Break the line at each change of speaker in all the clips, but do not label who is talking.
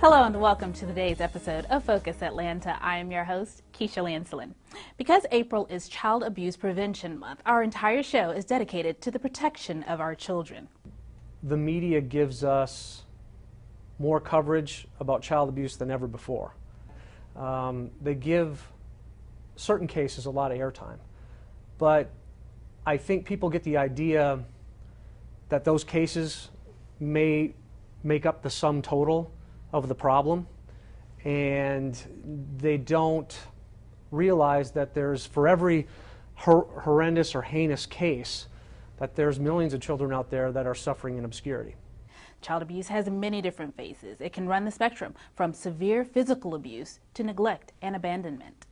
Hello and welcome to today's episode of Focus Atlanta. I am your host, Keisha Lancelin. Because April is Child Abuse Prevention Month, our entire show is dedicated to the protection of our children.
The media gives us more coverage about child abuse than ever before. They give certain cases a lot of airtime, but I think people get the idea that those cases may make up the sum total of the problem, and they don't realize that there's, for every horrendous or heinous case, that there's millions of children out there that are suffering in obscurity.
Child abuse has many different phases. It can run the spectrum from severe physical abuse to neglect and abandonment.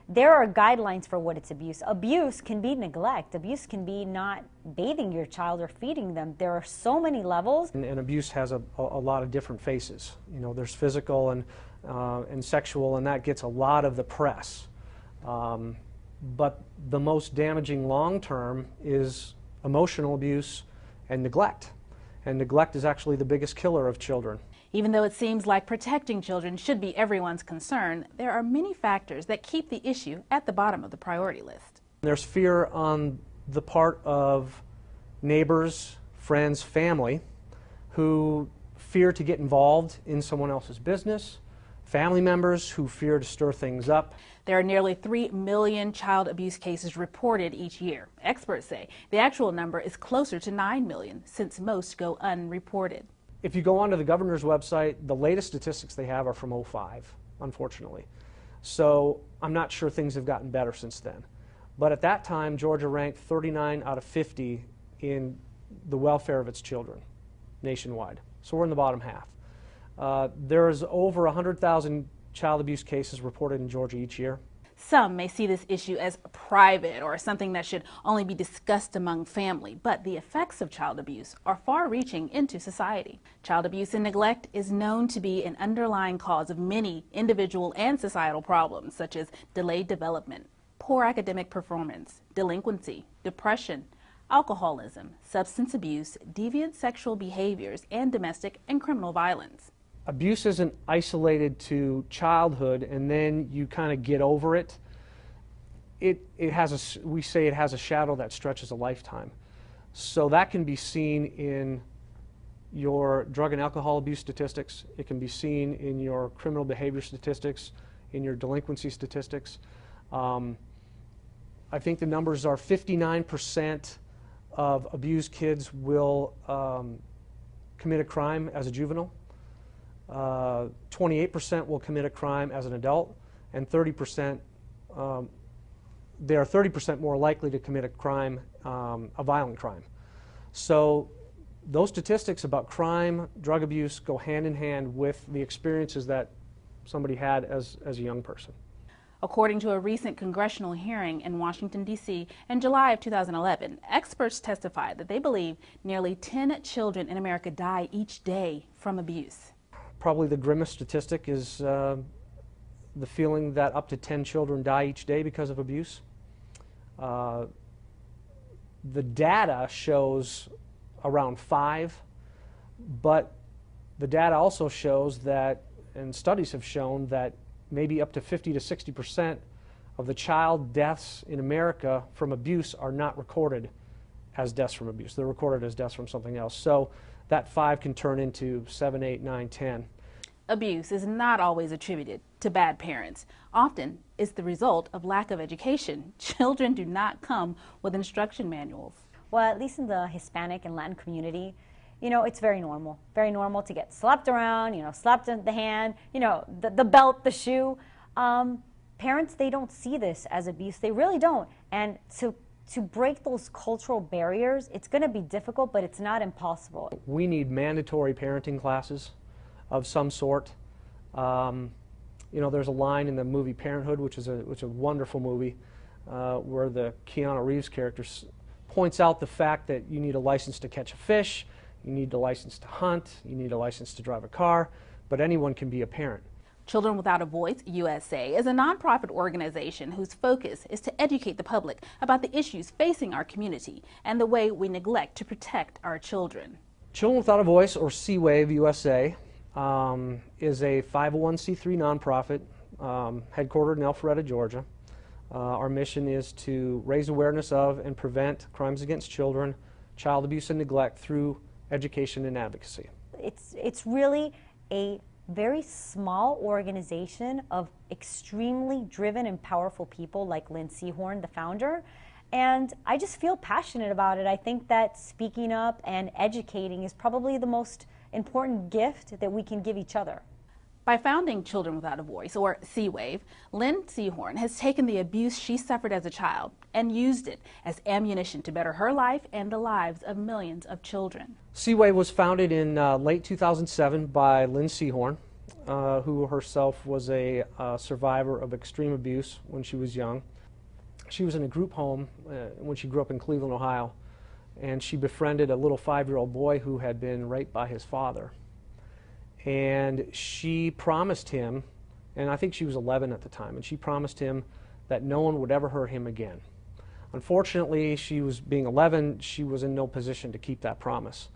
There are guidelines for what it's abuse. Abuse can be neglect. Abuse can be not bathing your child or feeding them. There are so many levels.
And abuse has a lot of different faces. You know, there's physical and sexual, and that gets a lot of the press. But the most damaging long-term is emotional abuse and neglect. And neglect is actually the biggest killer of children.
Even though it seems like protecting children should be everyone's concern, there are many factors that keep the issue at the bottom of the priority list.
There's fear on the part of neighbors, friends, family, who fear to get involved in someone else's business, family members who fear to stir things up.
There are nearly 3 million child abuse cases reported each year. Experts say the actual number is closer to 9 million, since most go unreported.
If you go onto the governor's website, the latest statistics they have are from '05, unfortunately. So I'm not sure things have gotten better since then. But at that time, Georgia ranked 39 out of 50 in the welfare of its children nationwide. So we're in the bottom half. There's over 100,000 child abuse cases reported in Georgia each year.
Some may see this issue as private or something that should only be discussed among family, but the effects of child abuse are far-reaching into society. Child abuse and neglect is known to be an underlying cause of many individual and societal problems, such as delayed development, poor academic performance, delinquency, depression, alcoholism, substance abuse, deviant sexual behaviors, and domestic and criminal violence.
Abuse isn't isolated to childhood and then you kind of get over it. We say it has a shadow that stretches a lifetime. So that can be seen in your drug and alcohol abuse statistics. It can be seen in your criminal behavior statistics, in your delinquency statistics. I think the numbers are 59% of abused kids will commit a crime as a juvenile. 28% will commit a crime as an adult, and 30%, they are 30% more likely to commit a crime, a violent crime. So those statistics about crime, drug abuse go hand in hand with the experiences that somebody had as a young person.
According to a recent congressional hearing in Washington, D.C. in July of 2011, experts testified that they believe nearly 10 children in America die each day from abuse.
Probably the grimmest statistic is the feeling that up to 10 children die each day because of abuse. The data shows around 5, but the data also shows that, and studies have shown that maybe up to 50 to 60% of the child deaths in America from abuse are not recorded as deaths from abuse. They're recorded as deaths from something else. So that 5 can turn into 7, 8, 9, 10.
Abuse is not always attributed to bad parents. Often, it's the result of lack of education. Children do not come with instruction manuals.
Well, at least in the Hispanic and Latin community, you know, it's very normal to get slapped around, you know, slapped in the hand, you know, the belt, the shoe. Parents, they don't see this as abuse. They really don't. And to break those cultural barriers, it's going to be difficult, but it's not impossible.
We need mandatory parenting classes of some sort. You know, there's a line in the movie Parenthood, which is a wonderful movie, where the Keanu Reeves character points out the fact that you need a license to catch a fish, you need a license to hunt, you need a license to drive a car, but anyone can be a parent.
Children Without a Voice USA is a nonprofit organization whose focus is to educate the public about the issues facing our community and the way we neglect to protect our children.
Children Without a Voice, or C-WAVE USA, is a 501c3 nonprofit headquartered in Alpharetta, Georgia. Our mission is to raise awareness of and prevent crimes against children, child abuse and neglect through education and advocacy.
It's really a very small organization of extremely driven and powerful people like Lynn Sehorn, the founder, and I just feel passionate about it. I think that speaking up and educating is probably the most important gift that we can give each other.
By founding Children Without a Voice, or C-WAVE, Lynn Sehorn has taken the abuse she suffered as a child and used it as ammunition to better her life and the lives of millions of children.
C-WAVE was founded in late 2007 by Lynn Sehorn, who herself was a survivor of extreme abuse when she was young. She was in a group home when she grew up in Cleveland, Ohio, and she befriended a little 5-year-old boy who had been raped by his father. And she promised him, and I think she was 11 at the time, and she promised him that no one would ever hurt him again. Unfortunately, she was being 11, she was in no position to keep that promise.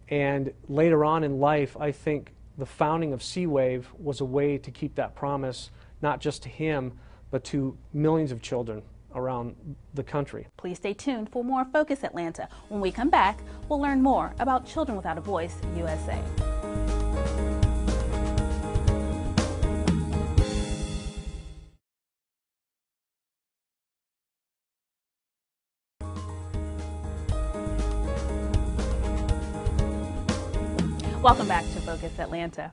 And later on in life, I think the founding of C-WAVE was a way to keep that promise, not just to him, but to millions of children around the country.
Please stay tuned for more Focus Atlanta. When we come back, we'll learn more about Children Without a Voice USA. Welcome back to Focus Atlanta.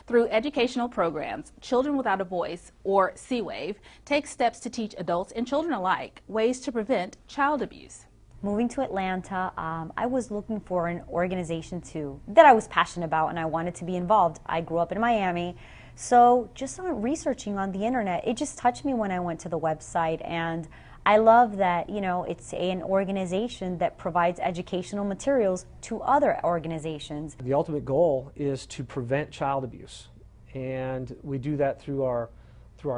Through educational programs, Children Without a Voice, or C-WAVE, takes steps to teach adults and children alike ways to prevent child abuse.
Moving to Atlanta, I was looking for an organization that I was passionate about and I wanted to be involved. I grew up in Miami, so just researching on the internet, it just touched me when I went to the website, and I love that, you know, it's an organization that provides educational materials to other organizations.
The ultimate goal is to prevent child abuse, and we do that through our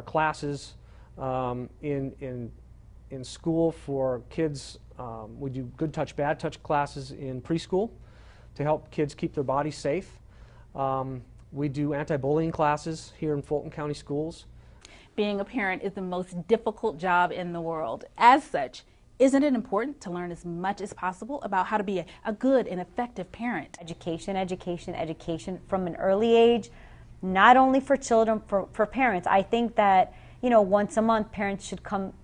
classes in school for kids. We do good touch, bad touch classes in preschool to help kids keep their bodies safe. We do anti-bullying classes here in Fulton County Schools.
Being a parent is the most difficult job in the world. As such, isn't it important to learn as much as possible about how to be a good and effective parent?
Education, education, education from an early age, not only for children, for parents. I think that, you know, once a month parents should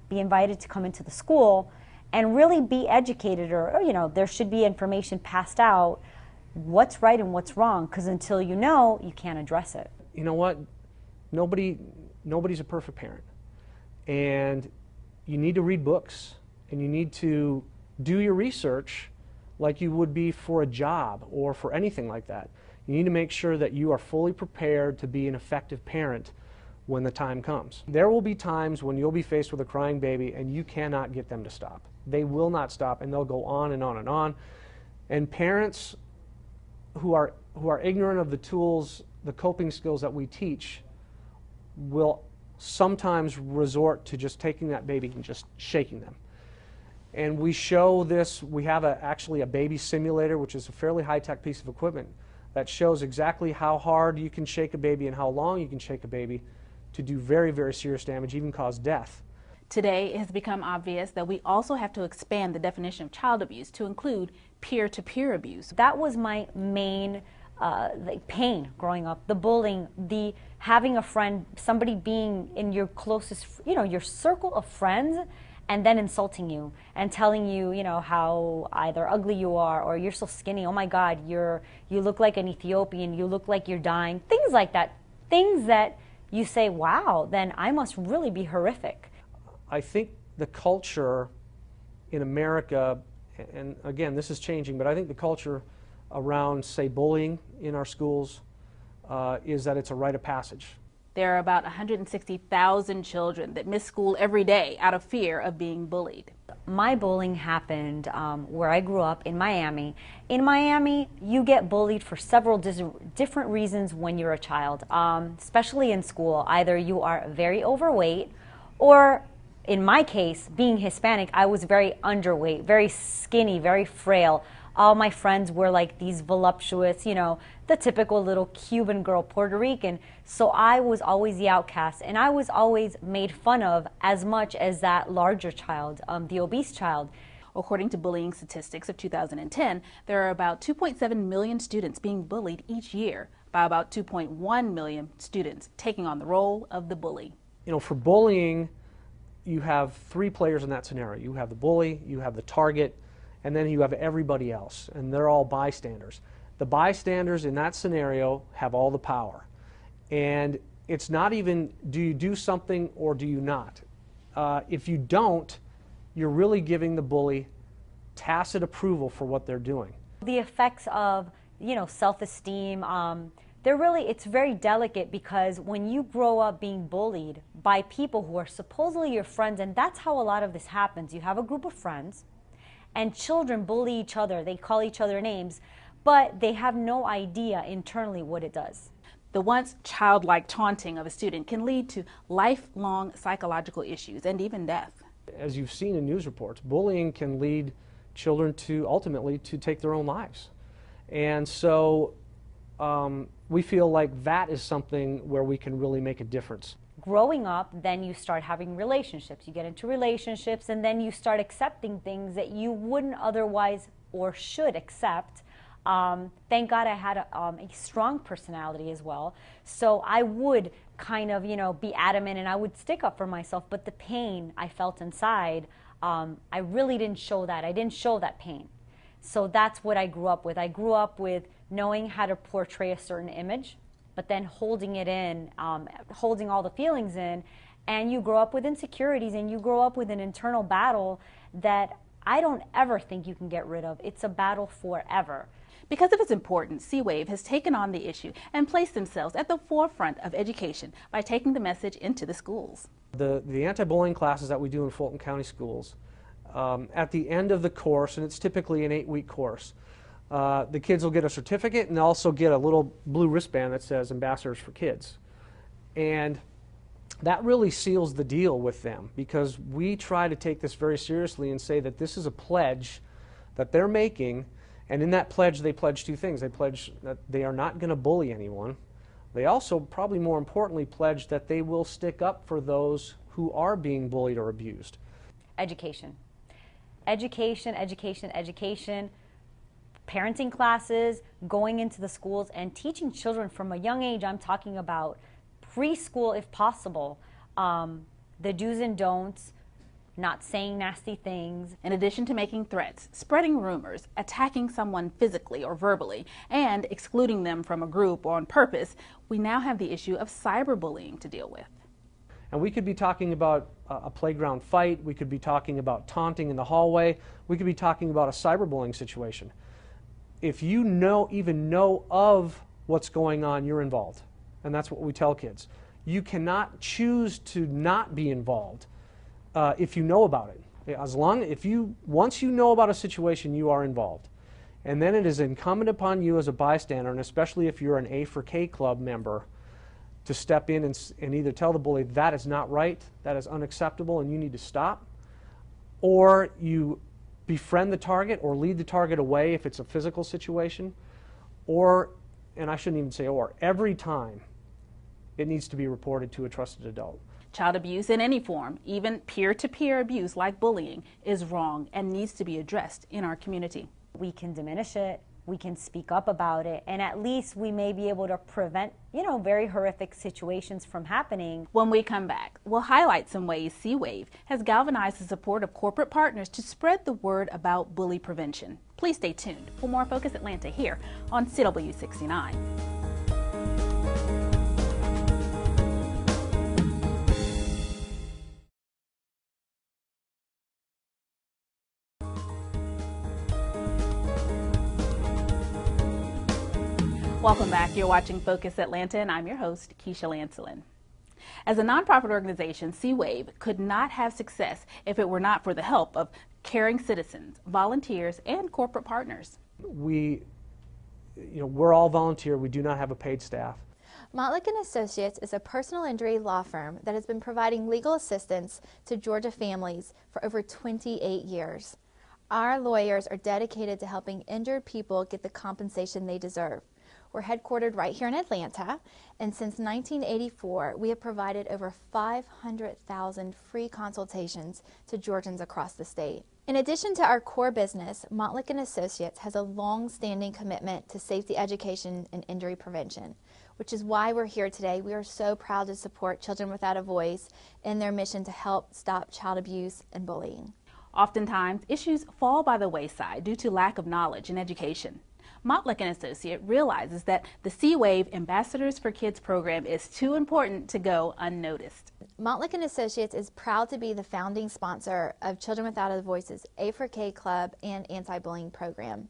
be invited to come into the school and really be educated, or you know, there should be information passed out, what's right and what's wrong, because until you know, you can't address it.
You know what? Nobody's a perfect parent, and you need to read books, and you need to do your research like you would be for a job or for anything like that. You need to make sure that you are fully prepared to be an effective parent when the time comes. There will be times when you'll be faced with a crying baby and you cannot get them to stop. They will not stop, and they'll go on and on and on. And parents who are ignorant of the tools, the coping skills that we teach, will sometimes resort to just taking that baby and just shaking them. And we show this. We have actually a baby simulator, which is a fairly high-tech piece of equipment that shows exactly how hard you can shake a baby and how long you can shake a baby to do very, very serious damage, even cause death.
Today, it has become obvious that we also have to expand the definition of child abuse to include peer-to-peer abuse.
That was my main pain growing up, the bullying, the having a friend, somebody being in your closest, you know, your circle of friends, and then insulting you and telling you, you know, how either ugly you are or you're so skinny, oh my God, you look like an Ethiopian, you look like you're dying, things like that, things that you say, wow, then I must really be horrific.
I think the culture in America, and again, this is changing, but I think the culture around, say, bullying in our schools is that it's a rite of passage.
There are about 160,000 children that miss school every day out of fear of being bullied.
My bullying happened where I grew up in Miami. In Miami, you get bullied for several different reasons when you're a child, especially in school. Either you are very overweight, or in my case, being Hispanic, I was very underweight, very skinny, very frail. All my friends were like these voluptuous, you know, the typical little Cuban girl, Puerto Rican. So I was always the outcast, and I was always made fun of as much as that larger child, the obese child.
According to bullying statistics of 2010, there are about 2.7 million students being bullied each year, by about 2.1 million students taking on the role of the bully.
You know, for bullying, you have three players in that scenario. You have the bully, you have the target, and then you have everybody else, and they're all bystanders. The bystanders in that scenario have all the power. And it's not even, do you do something or do you not? If you don't, you're really giving the bully tacit approval for what they're doing.
The effects of, you know, self-esteem, it's very delicate, because when you grow up being bullied by people who are supposedly your friends, and that's how a lot of this happens. You have a group of friends, and children bully each other. They call each other names, but they have no idea internally what it does.
The once childlike taunting of a student can lead to lifelong psychological issues and even death.
As you've seen in news reports, bullying can lead children to ultimately to take their own lives. And so we feel like that is something where we can really make a difference.
Growing up, then you start having relationships. You get into relationships, and then you start accepting things that you wouldn't otherwise or should accept. Thank God I had a strong personality as well. So I would kind of, you know, be adamant, and I would stick up for myself. But the pain I felt inside, I really didn't show that. I didn't show that pain. So that's what I grew up with. I grew up with knowing how to portray a certain image, but then holding it in, holding all the feelings in, and you grow up with insecurities, and you grow up with an internal battle that I don't ever think you can get rid of. It's a battle forever.
Because of its importance, C-WAVE has taken on the issue and placed themselves at the forefront of education by taking the message into the schools.
The anti-bullying classes that we do in Fulton County schools, at the end of the course, and it's typically an 8-week course, the kids will get a certificate and also get a little blue wristband that says Ambassadors for Kids. And that really seals the deal with them, because we try to take this very seriously and say that this is a pledge that they're making, and in that pledge they pledge two things. They pledge that they are not going to bully anyone. They also, probably more importantly, pledge that they will stick up for those who are being bullied or abused.
Education. Education, education, education. Parenting classes, going into the schools and teaching children from a young age. I'm talking about preschool if possible. The do's and don'ts, not saying nasty things.
In addition to making threats, spreading rumors, attacking someone physically or verbally, and excluding them from a group or on purpose, we now have the issue of cyberbullying to deal with.
And we could be talking about a playground fight, we could be talking about taunting in the hallway, we could be talking about a cyberbullying situation. If you even know of what's going on, you're involved. And that's what we tell kids. You cannot choose to not be involved if you know about it. Once you know about a situation, you are involved. And then it is incumbent upon you as a bystander, and especially if you're an A for K club member, to step in and either tell the bully that is not right, that is unacceptable, and you need to stop, or you befriend the target or lead the target away if it's a physical situation, or, and I shouldn't even say or, every time it needs to be reported to a trusted adult.
Child abuse in any form, even peer-to-peer abuse like bullying, is wrong and needs to be addressed in our community.
We can diminish it, we can speak up about it, and at least we may be able to prevent, you know, very horrific situations from happening.
When we come back, we'll highlight some ways C-WAVE has galvanized the support of corporate partners to spread the word about bully prevention. Please stay tuned for more Focus Atlanta here on CW69. Welcome back. You're watching Focus Atlanta, and I'm your host, Keisha Lancelin. As a nonprofit organization, C-WAVE could not have success if it were not for the help of caring citizens, volunteers, and corporate partners.
We're all volunteer. We do not have a paid staff.
Mottlick & Associates is a personal injury law firm that has been providing legal assistance to Georgia families for over 28 years. Our lawyers are dedicated to helping injured people get the compensation they deserve. We're headquartered right here in Atlanta, and since 1984, we have provided over 500,000 free consultations to Georgians across the state. In addition to our core business, Montlick & Associates has a long-standing commitment to safety education and injury prevention, which is why we're here today. We are so proud to support Children Without a Voice in their mission to help stop child abuse and bullying.
Oftentimes, issues fall by the wayside due to lack of knowledge and education. Montlick & Associate realizes that the C-Wave Ambassadors for Kids program is too important to go unnoticed.
Montlick & Associates is proud to be the founding sponsor of Children Without a Voice's A4K Club and anti-bullying program.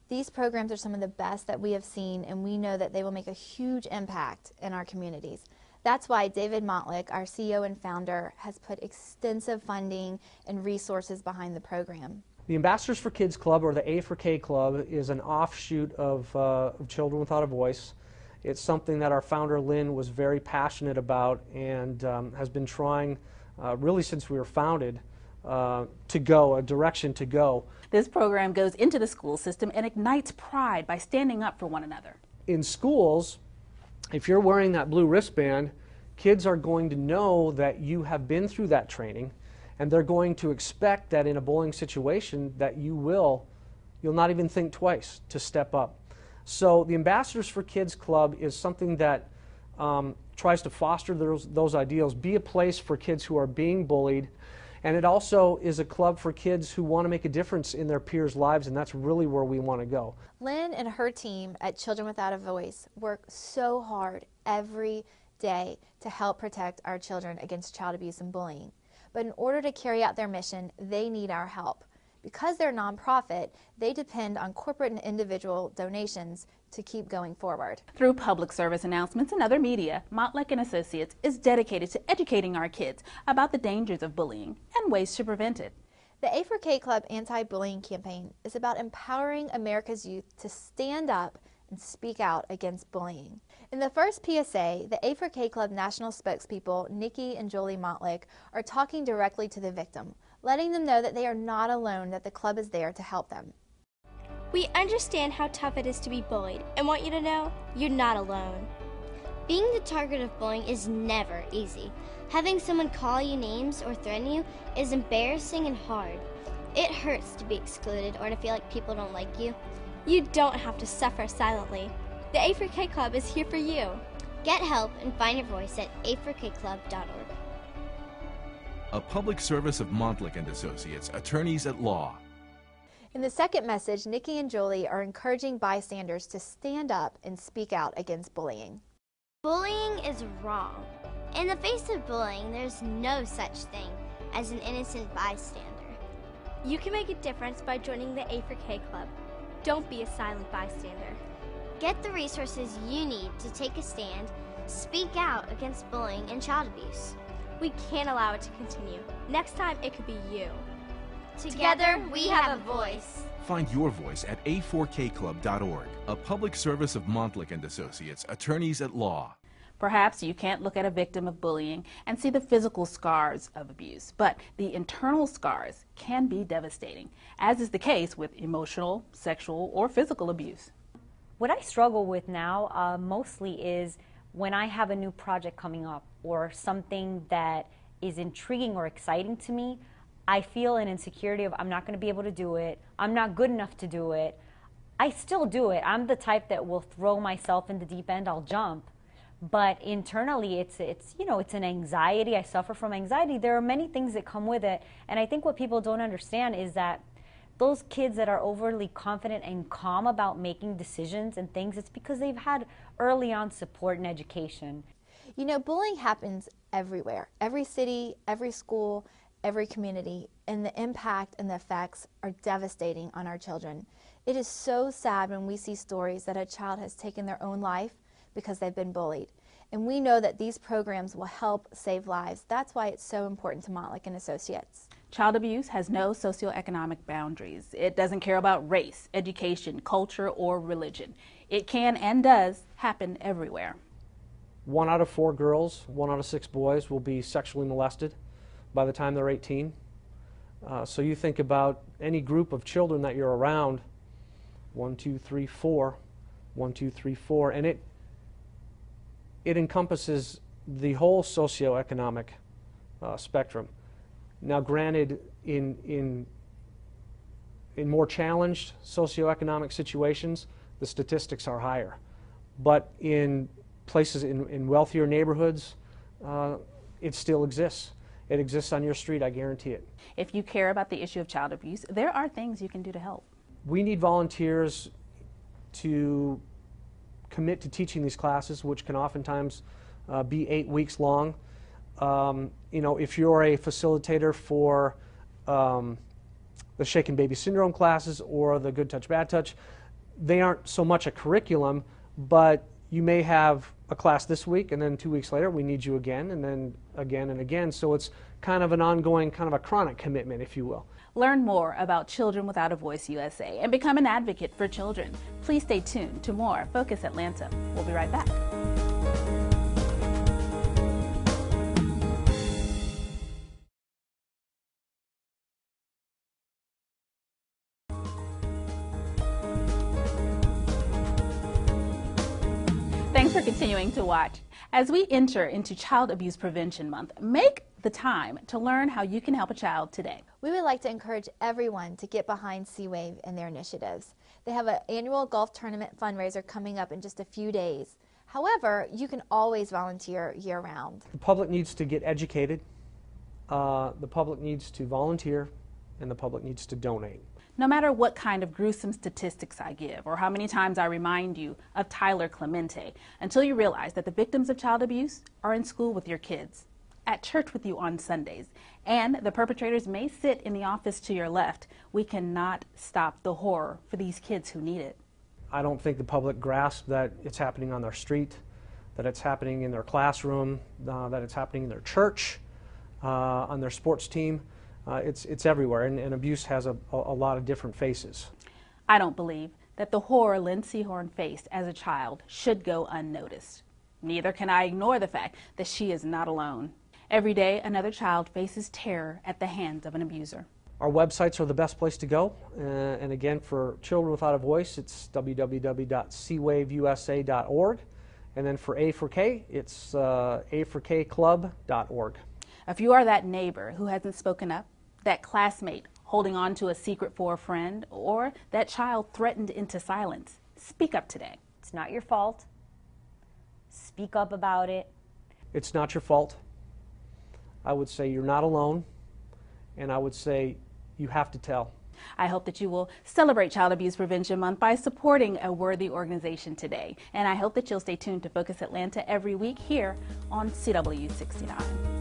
These programs are some of the best that we have seen, and we know that they will make a huge impact in our communities. That's why David Montlick, our CEO and founder, has put extensive funding and resources behind the program.
The Ambassadors for Kids Club, or the A4K Club, is an offshoot of Children Without a Voice. It's something that our founder, Lynn, was very passionate about and has been trying, really since we were founded, a direction to go.
This program goes into the school system and ignites pride by standing up for one another.
In schools, if you're wearing that blue wristband, kids are going to know that you have been through that training, and they're going to expect that in a bullying situation that you'll not even think twice to step up. So the Ambassadors for Kids Club is something that tries to foster those ideals, be a place for kids who are being bullied, and it also is a club for kids who want to make a difference in their peers' lives, and that's really where we want to go.
Lynn and her team at Children Without a Voice work so hard every day to help protect our children against child abuse and bullying. But in order to carry out their mission, they need our help. Because they're a nonprofit, they depend on corporate and individual donations to keep going forward.
Through public service announcements and other media, Montlick & Associates is dedicated to educating our kids about the dangers of bullying and ways to prevent it.
The A4K Club anti-bullying campaign is about empowering America's youth to stand up and speak out against bullying. In the first PSA, the A4K Club national spokespeople, Nikki and Julie Montlick, are talking directly to the victim, letting them know that they are not alone, that the club is there to help them.
We understand how tough it is to be bullied and want you to know you're not alone. Being the target of bullying is never easy. Having someone call you names or threaten you is embarrassing and hard. It hurts to be excluded or to feel like people don't like you. You don't have to suffer silently. The A4K Club is here for you. Get help and find your voice at a4kclub.org.
A public service of Montlick & Associates, attorneys at law.
In the second message, Nikki and Julie are encouraging bystanders to stand up and speak out against bullying.
Bullying is wrong. In the face of bullying, there's no such thing as an innocent bystander. You can make a difference by joining the A4K Club. Don't be a silent bystander. Get the resources you need to take a stand, speak out against bullying and child abuse. We can't allow it to continue. Next time, it could be you. Together, we have a voice.
Find your voice at a4kclub.org, a public service of Montlick & Associates, attorneys at law.
Perhaps you can't look at a victim of bullying and see the physical scars of abuse, but the internal scars can be devastating, as is the case with emotional, sexual, or physical abuse.
What I struggle with now mostly is when I have a new project coming up or something that is intriguing or exciting to me, I feel an insecurity of I'm not going to be able to do it, I'm not good enough to do it. I still do it. I'm the type that will throw myself in the deep end, I'll jump. But internally, it's an anxiety. I suffer from anxiety. There are many things that come with it. And I think what people don't understand is that those kids that are overly confident and calm about making decisions and things, it's because they've had early on support and education.
You know, bullying happens everywhere. Every city, every school, every community, and the impact and the effects are devastating on our children. It is so sad when we see stories that a child has taken their own life because they've been bullied. And we know that these programs will help save lives. That's why it's so important to Montlick & Associates.
Child abuse has no socioeconomic boundaries. It doesn't care about race, education, culture, or religion. It can and does happen everywhere.
1 out of 4 girls, 1 out of 6 boys will be sexually molested by the time they're 18. So you think about any group of children that you're around, 1, 2, 3, 4, 1, 2, 3, 4, and it encompasses the whole socioeconomic spectrum. Now, granted, in more challenged socioeconomic situations, the statistics are higher. But in places in wealthier neighborhoods, it still exists. It exists on your street, I guarantee it.
If you care about the issue of child abuse, there are things you can do to help.
We need volunteers to commit to teaching these classes, which can oftentimes be 8 weeks long. You know, if you're a facilitator for the Shaken Baby Syndrome classes or the Good Touch, Bad Touch, they aren't so much a curriculum, but you may have a class this week, and then 2 weeks later we need you again, and then again and again. So it's kind of an ongoing, kind of a chronic commitment, if you will.
Learn more about Children Without a Voice USA and become an advocate for children. Please stay tuned to more Focus Atlanta. We'll be right back. Thanks for continuing to watch. As we enter into Child Abuse Prevention Month, make the time to learn how you can help a child today.
We would like to encourage everyone to get behind Seawave and their initiatives. They have an annual golf tournament fundraiser coming up in just a few days. However, you can always volunteer year-round.
The public needs to get educated, the public needs to volunteer, and the public needs to donate.
No matter what kind of gruesome statistics I give or how many times I remind you of Tyler Clemente, until you realize that the victims of child abuse are in school with your kids, at church with you on Sundays, and the perpetrators may sit in the office to your left, we cannot stop the horror for these kids who need it.
I don't think the public grasps that it's happening on their street, that it's happening in their classroom, that it's happening in their church, on their sports team. It's everywhere, and abuse has a lot of different faces.
I don't believe that the horror Lynn Sehorn faced as a child should go unnoticed. Neither can I ignore the fact that she is not alone. Every day, another child faces terror at the hands of an abuser.
Our websites are the best place to go, and again, for Children Without a Voice, it's www.seawaveusa.org, and then for A4K, it's a4kclub.org.
If you are that neighbor who hasn't spoken up, that classmate holding on to a secret for a friend, or that child threatened into silence, speak up today.
It's not your fault. Speak up about it.
It's not your fault. I would say you're not alone, and I would say you have to tell.
I hope that you will celebrate Child Abuse Prevention Month by supporting a worthy organization today. And I hope that you'll stay tuned to Focus Atlanta every week here on CW69.